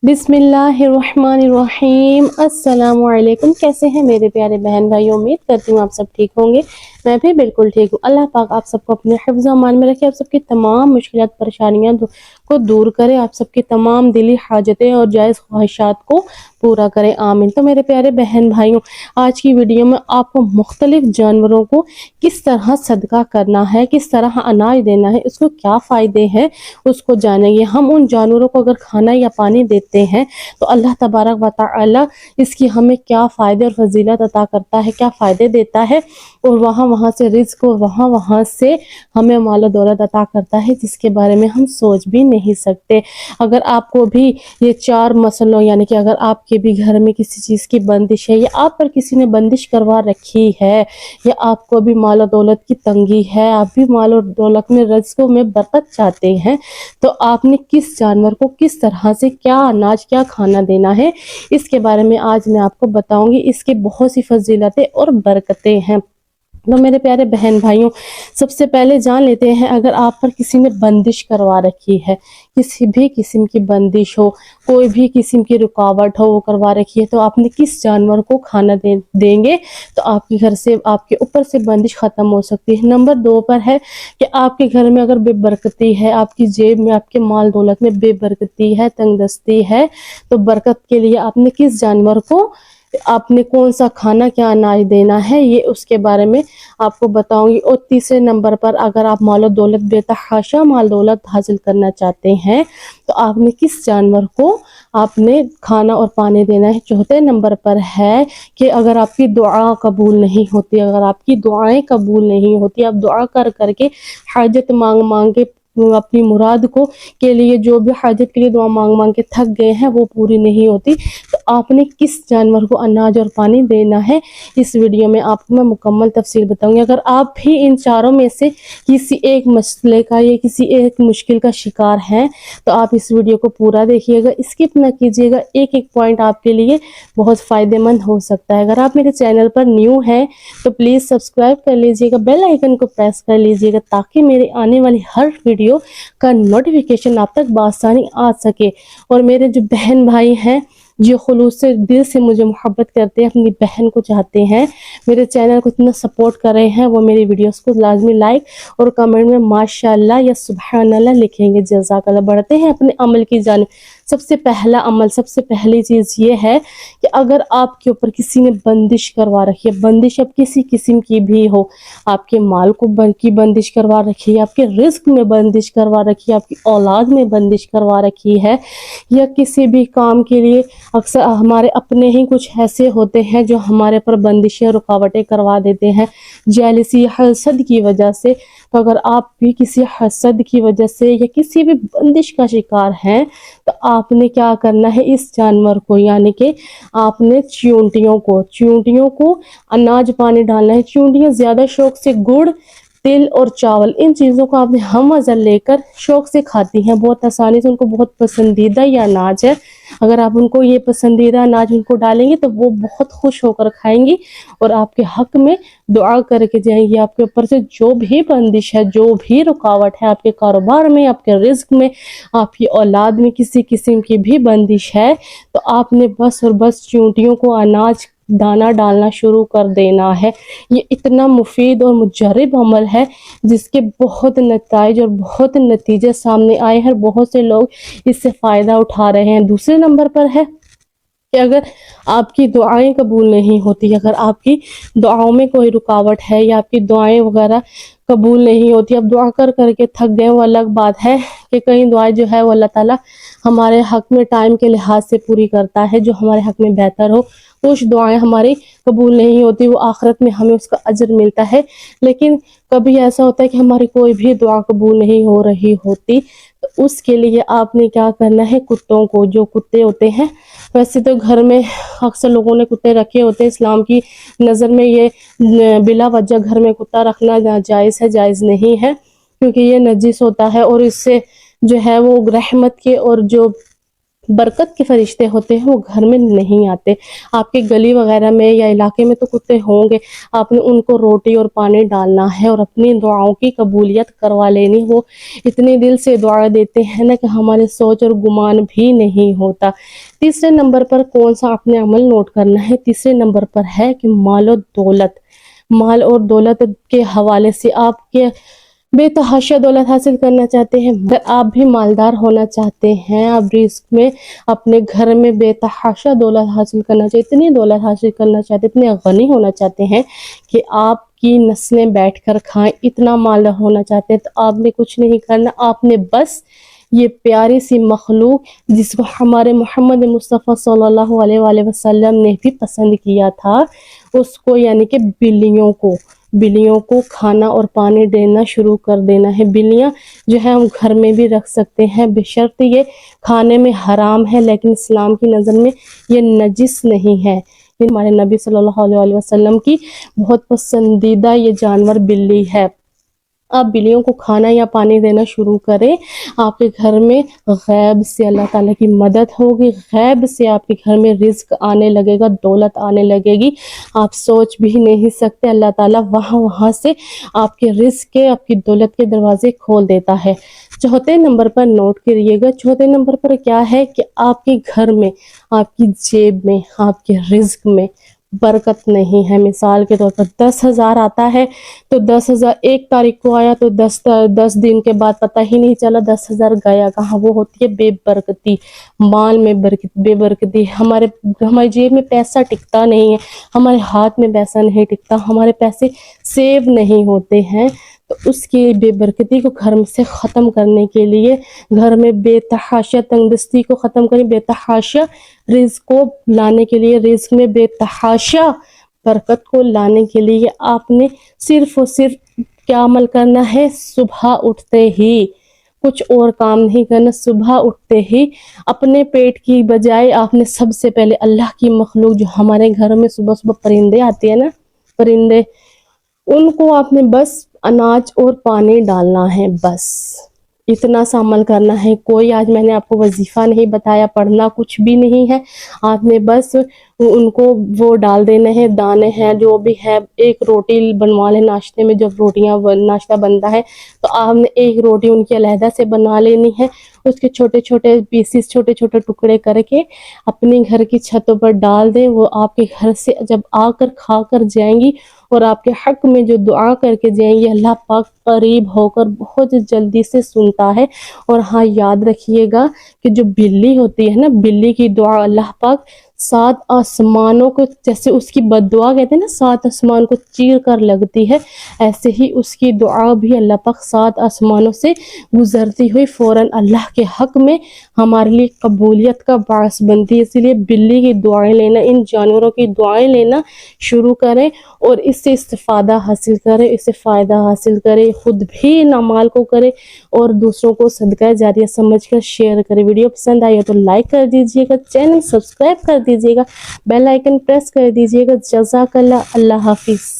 बिस्मिल्लाहिर्रहमानिर्रहीम। अस्सलाम वालेकुम। कैसे हैं मेरे प्यारे बहन भाई? उम्मीद करती हूँ आप सब ठीक होंगे। मैं भी बिल्कुल ठीक हूँ। अल्लाह पाक आप सबको अपने हिफ्ज़ और अमान में रखे, आप सबकी तमाम मुश्किलात परेशानियां को दूर करे, आप सबकी तमाम दिली हाजतें और जायज़ ख्वाहिशात को पूरा करे, आमीन। तो मेरे प्यारे बहन भाइयों, आज की वीडियो में आपको मुख्तलिफ जानवरों को किस तरह सदका करना है, किस तरह अनाज देना है, उसको क्या फ़ायदे हैं, उसको जानेंगे। हम उन जानवरों को अगर खाना या पानी देते हैं तो अल्लाह तबारक व तआला इसकी हमें क्या फ़ायदे और फजीलत अता करता है, क्या फ़ायदे देता है, और वहाँ से रिज़्क और वहाँ से हमें माल और दौलत अता करता है, जिसके बारे में हम सोच भी नहीं सकते। अगर आपको भी ये चार मसलों, यानी कि अगर आपके भी घर में किसी चीज़ की बंदिश है, या आप पर किसी ने बंदिश करवा रखी है, या आपको भी माल और दौलत की तंगी है, आप भी माल और दौलत में रिज़्क़ों में बरकत चाहते हैं, तो आपने किस जानवर को किस तरह से क्या अनाज क्या खाना देना है, इसके बारे में आज मैं आपको बताऊंगी। इसके बहुत सी फजीलतें और बरकतें हैं। तो मेरे प्यारे बहन भाइयों, सबसे पहले जान लेते हैं, अगर आप पर किसी ने बंदिश करवा रखी है, किसी भी किस्म की बंदिश हो, कोई भी किस्म की रुकावट हो, वो करवा रखी है, तो आपने किस जानवर को खाना देंगे तो आपके घर से, आपके ऊपर से बंदिश ख़त्म हो सकती है। नंबर 2 पर है कि आपके घर में अगर बेबरकती है, आपकी जेब में, आपके माल दौलत में बेबरकती है, तंगदस्ती है, तो बरकत के लिए आपने किस जानवर को, आपने कौन सा खाना क्या अनाज देना है, ये उसके बारे में आपको बताऊंगी। और तीसरे नंबर पर, अगर आप माल दौलत बेतहाशा माल दौलत हासिल करना चाहते हैं तो आपने किस जानवर को आपने खाना और पानी देना है। चौथे नंबर पर है कि अगर आपकी दुआ कबूल नहीं होती, अगर आपकी दुआएं कबूल नहीं होती, आप दुआ कर करके हाजत मांग मांग के अपनी मुराद को के लिए, जो भी हाजत के लिए दुआ मांग मांग के थक गए हैं, वो पूरी नहीं होती, तो आपने किस जानवर को अनाज और पानी देना है, इस वीडियो में आपको मैं मुकम्मल तफसील बताऊंगी। अगर आप भी इन चारों में से किसी एक मसले का या किसी एक मुश्किल का शिकार हैं, तो आप इस वीडियो को पूरा देखिएगा, स्किप ना कीजिएगा। एक एक पॉइंट आपके लिए बहुत फ़ायदेमंद हो सकता है। अगर आप मेरे चैनल पर न्यू हैं तो प्लीज़ सब्सक्राइब कर लीजिएगा, बेल आइकन को प्रेस कर लीजिएगा, ताकि मेरे आने वाली हर वीडियो का नोटिफिकेशन आप तक बआसानी आ सके। और मेरे जो बहन भाई हैं जो खुलूस से दिल से मुझे मोहब्बत करते हैं, अपनी बहन को चाहते हैं, मेरे चैनल को इतना सपोर्ट कर रहे हैं, वो मेरी वीडियोस को लाजमी लाइक और कमेंट में माशाअल्लाह या सुबहानअल्लाह लिखेंगे। जज़ाकल्लाह। बढ़ते हैं अपने अमल की जानिब। सबसे पहला अमल, सबसे पहली चीज़ ये है कि अगर आपके ऊपर किसी ने बंदिश करवा रखी है, बंदिश अब किसी किस्म की भी हो, आपके माल को की बंदिश करवा रखी है, आपके रिस्क में बंदिश करवा रखी है, आपकी औलाद में बंदिश करवा रखी है, या किसी भी काम के लिए, अक्सर हमारे अपने ही कुछ ऐसे होते हैं जो हमारे पर बंदिशें रुकावटें करवा देते हैं जेलसी हसद की वजह से। तो अगर आप भी किसी हसद की वजह से या किसी भी बंदिश का शिकार हैं, तो आपने क्या करना है, इस जानवर को, यानी कि आपने चींटियों को अनाज पानी डालना है। चींटियां ज़्यादा शौक से गुड़, तिल और चावल, इन चीज़ों को आपने हम वज़न लेकर शौक से खाती हैं, बहुत आसानी से, उनको बहुत पसंदीदा ये अनाज है। अगर आप उनको ये पसंदीदा अनाज उनको डालेंगे तो वो बहुत खुश होकर खाएंगी और आपके हक में दुआ करके जाएंगी। आपके ऊपर से जो भी बंदिश है, जो भी रुकावट है, आपके कारोबार में, आपके रिस्क में, आपकी औलाद में किसी किस्म की भी बंदिश है, तो आपने बस और बस चींटियों को अनाज दाना डालना शुरू कर देना है। ये इतना मुफीद और मुजर्रब अमल है जिसके बहुत नताइज और बहुत नतीजे सामने आए हैं, बहुत से लोग इससे फ़ायदा उठा रहे हैं। दूसरे नंबर पर है कि अगर आपकी दुआएं कबूल नहीं होती, अगर आपकी दुआओं में कोई रुकावट है या आपकी दुआएं वगैरह कबूल नहीं होती, अब दुआ कर करके थक गए, वो अलग बात है कि कई दुआएं जो है वो अल्लाह ताला हमारे हक में टाइम के लिहाज से पूरी करता है, जो हमारे हक में बेहतर हो। कुछ दुआएं हमारी कबूल नहीं होती, वो आखिरत में हमें उसका अजर मिलता है। लेकिन कभी ऐसा होता है कि हमारी कोई भी दुआ कबूल नहीं हो रही होती, तो उसके लिए आपने क्या करना है, कुत्तों को, जो कुत्ते होते हैं, वैसे तो घर में अक्सर लोगों ने कुत्ते रखे होते हैं, इस्लाम की नज़र में ये बिला वजह घर में कुत्ता रखना नाजायज़ है, जायज़ नहीं है, क्योंकि ये नजिस होता है और इससे जो है वो रहमत के और जो برکت کے فرشتے ہوتے ہیں وہ گھر میں نہیں آتے. آپ کے گلی وغیرہ میں یا علاقے میں تو کتے ہوں گے, آپ نے ان کو روٹی اور پانی ڈالنا ہے اور اپنی دعاؤں کی قبولیت کروا لینی. وہ اتنے دل سے دعا دیتے ہیں نا کہ ہمارے سوچ اور گمان بھی نہیں ہوتا. تیسرے نمبر پر کون سا آپ نے عمل نوٹ کرنا ہے؟ تیسرے نمبر پر ہے کہ مال و دولت. مال اور دولت کے حوالے سے آپ کے بے تحاشا دولت حاصل کرنا چاہتے ہیں, آپ بھی مالدار ہونا چاہتے ہیں, آپ رزق میں اپنے گھر میں بے تحاشا دولت حاصل کرنا چاہتے, اتنی دولت حاصل کرنا چاہتے, اتنے غنی ہونا چاہتے ہیں کہ آپ کی نسلیں بیٹھ کر کھائیں, اتنا مالدار ہونا چاہتے ہیں, تو آپ نے کچھ نہیں کرنا. آپ نے بس یہ پیاری سی مخلوق جس کو ہمارے محمد مصطفیٰ صلی اللہ علیہ وآلہ وسلم نے بھی پسند کیا تھا, اس کو یعنی کہ بلیوں کو کھانا اور پانی دینا شروع کر دینا ہے. بلیاں جو ہے ہم گھر میں بھی رکھ سکتے ہیں, بشرط یہ کھانے میں حرام ہے, لیکن اسلام کی نظر میں یہ نجس نہیں ہے. ہمارے نبی صلی اللہ علیہ وسلم کی بہت پسندیدہ یہ جانور بلی ہے. آپ بلیوں کو کھانا یا پانی دینا شروع کریں, آپ کے گھر میں غیب سے اللہ تعالیٰ کی مدد ہوگی, غیب سے آپ کے گھر میں رزق آنے لگے گا, دولت آنے لگے گی. آپ سوچ بھی نہیں سکتے, اللہ تعالیٰ وہاں سے آپ کے رزق کے, آپ کی دولت کے دروازے کھول دیتا ہے. چوتھے نمبر پر نوٹ کریے گا, چوتھے نمبر پر کیا ہے کہ آپ کے گھر میں, آپ کی جیب میں, آپ کے رزق میں برکت نہیں ہے. مثال کے طور پر 10,000 آتا ہے تو 10,000 ایک تاریخ کو آیا تو 10 دن کے بعد پتہ ہی نہیں چلا 10,000 گیا کہاں. وہ ہوتی ہے بے برکتی, مال میں بے برکتی. ہماری جیب میں پیسہ ٹکتا نہیں ہے, ہمارے ہاتھ میں پیسہ نہیں ٹکتا, ہمارے پیسے سیو نہیں ہوتے ہیں. تو اس کی بے برکتی کو گھر سے ختم کرنے کے لیے, گھر میں بے تحاشا تنگدستی کو ختم کریں, بے تحاشا رزق کو لانے کے لیے, رزق میں بے تحاشا برکت کو لانے کے لیے آپ نے صرف اور صرف کیا عمل کرنا ہے؟ صبح اٹھتے ہی, کچھ اور کام نہیں کرنا. صبح اٹھتے ہی اپنے پیٹ کی بجائے آپ نے سب سے پہلے اللہ کی مخلوق جو ہمارے گھروں میں صبح صبح پرندے آتے ہیں نا, پرندے, ان کو آپ نے بس اناج اور پانی ڈالنا ہے. بس اتنا سا عمل کرنا ہے. کوئی آج میں نے آپ کو وظیفہ نہیں بتایا, پڑھنا کچھ بھی نہیں ہے. آپ نے بس ان کو وہ ڈال دینے ہیں, دانے ہیں جو بھی ہے. ایک روٹی بنوا لیں ناشتے میں, جب روٹیاں ناشتہ بنتا ہے تو آپ نے ایک روٹی ان کی علیحدہ سے بنا لینی ہے. اس کے چھوٹے چھوٹے پیسز, چھوٹے چھوٹے ٹکڑے کر کے اپنے گھر کی چھتوں پر ڈال دیں. وہ آپ کے گھر سے جب آ کر کھا کر جائیں گی اور آپ کے حق میں جو دعا کر کے جائیں گے, اللہ پاک قریب ہو کر بہت جلدی سے سنتا ہے. اور ہاں یاد رکھیے گا کہ جو بلی ہوتی ہے نا, بلی کی دعا اللہ پاک 7 آسمانوں کو, جیسے اس کی بد دعا کہتے ہیں نا 7 آسمان کو چیر کر لگتی ہے, ایسے ہی اس کی دعا بھی اللہ پاک 7 آسمانوں سے گزرتی ہوئی فوراً اللہ کے حق میں ہمارے لیے قبولیت کا باعث بنتی ہے. اسی لیے بلی کی دعائیں لینا, ان جانوروں کی دعائیں لینا شروع کریں اور اس سے استفادہ حاصل کریں, اس سے فائدہ حاصل کریں, خود بھی اعمال کو کریں اور دوسروں کو صدقہ جاریہ سمجھ کر شیئر کریں. ویڈیو پسند آئی ہو تو لائک کر دیجئے گا, چینل سبسکرائب کر دیجئے گا, بیل آئیکن پریس کر دیجئے گا. جزاک اللہ. اللہ حافظ.